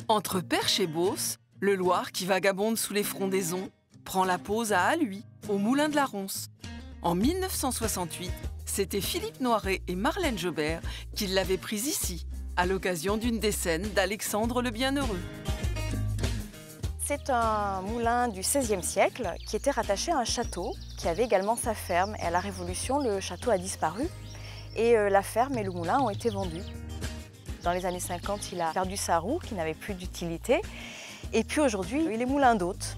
Entre Perche et Beauce, le Loir qui vagabonde sous les frondaisons prend la pause à Alluy, au moulin de la Ronce. En 1968, c'était Philippe Noiret et Marlène Jobert qui l'avaient prise ici, à l'occasion d'une des scènes d'Alexandre le Bienheureux. C'est un moulin du XVIe siècle qui était rattaché à un château, qui avait également sa ferme. Et à la Révolution, le château a disparu et la ferme et le moulin ont été vendus. Dans les années 50, il a perdu sa roue qui n'avait plus d'utilité. Et puis aujourd'hui, il est moulin d'hôtes.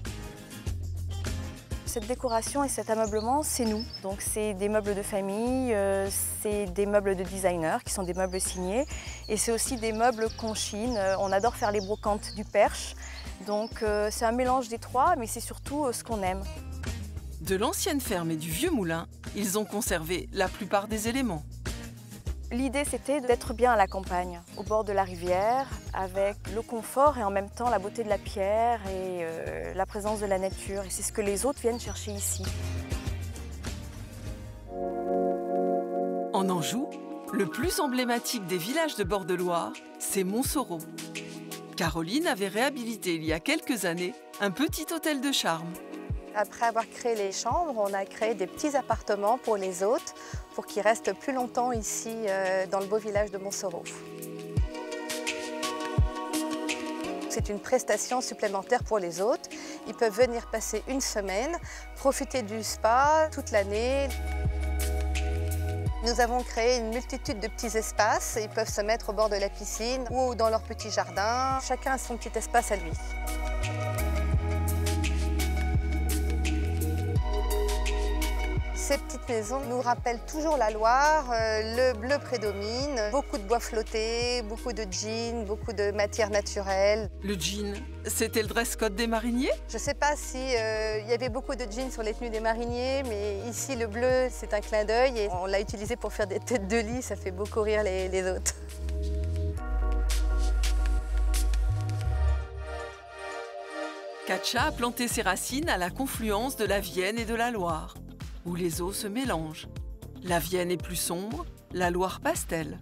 Cette décoration et cet ameublement, c'est nous. Donc c'est des meubles de famille, c'est des meubles de designers qui sont des meubles signés. Et c'est aussi des meubles qu'on chine. On adore faire les brocantes du Perche. Donc c'est un mélange des trois, mais c'est surtout ce qu'on aime. De l'ancienne ferme et du vieux moulin, ils ont conservé la plupart des éléments. L'idée, c'était d'être bien à la campagne, au bord de la rivière, avec le confort et en même temps la beauté de la pierre et la présence de la nature. Et c'est ce que les autres viennent chercher ici. En Anjou, le plus emblématique des villages de bord de Loire, c'est Montsoreau. Caroline avait réhabilité il y a quelques années un petit hôtel de charme. Après avoir créé les chambres, on a créé des petits appartements pour les hôtes, pour qu'ils restent plus longtemps ici dans le beau village de Montsoreau. C'est une prestation supplémentaire pour les hôtes. Ils peuvent venir passer une semaine, profiter du spa toute l'année. Nous avons créé une multitude de petits espaces. Ils peuvent se mettre au bord de la piscine ou dans leur petit jardin. Chacun a son petit espace à lui. Ces petites maisons nous rappellent toujours la Loire, le bleu prédomine, beaucoup de bois flotté, beaucoup de jeans, beaucoup de matières naturelles. Le jean, c'était le dress code des mariniers? Je ne sais pas s'il y avait beaucoup de jeans sur les tenues des mariniers, mais ici le bleu c'est un clin d'œil et on l'a utilisé pour faire des têtes de lit, ça fait beaucoup rire les autres. Catcha a planté ses racines à la confluence de la Vienne et de la Loire, où les eaux se mélangent. La Vienne est plus sombre, la Loire pastel.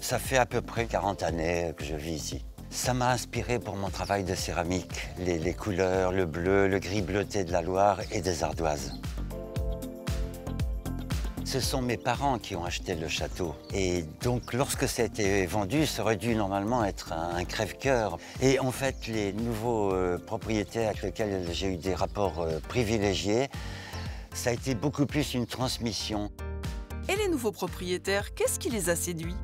Ça fait à peu près 40 années que je vis ici. Ça m'a inspiré pour mon travail de céramique, les couleurs, le bleu, le gris bleuté de la Loire et des ardoises. Ce sont mes parents qui ont acheté le château. Et donc, lorsque ça a été vendu, ça aurait dû normalement être un crève-cœur. Et en fait, les nouveaux propriétaires avec lesquels j'ai eu des rapports privilégiés, ça a été beaucoup plus une transmission. Et les nouveaux propriétaires, qu'est-ce qui les a séduits?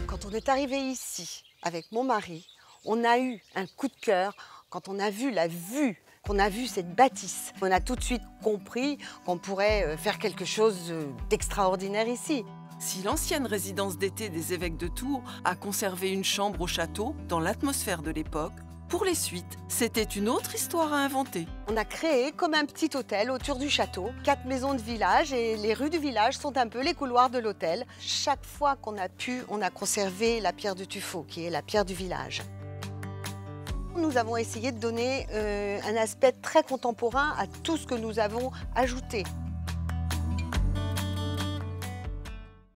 Quand on est arrivé ici avec mon mari, on a eu un coup de cœur quand on a vu la vue, qu'on a vu cette bâtisse. On a tout de suite compris qu'on pourrait faire quelque chose d'extraordinaire ici. Si l'ancienne résidence d'été des évêques de Tours a conservé une chambre au château dans l'atmosphère de l'époque, pour les suites, c'était une autre histoire à inventer. On a créé comme un petit hôtel autour du château, 4 maisons de village et les rues du village sont un peu les couloirs de l'hôtel. Chaque fois qu'on a pu, on a conservé la pierre de tuffeau, qui est la pierre du village. Nous avons essayé de donner un aspect très contemporain à tout ce que nous avons ajouté.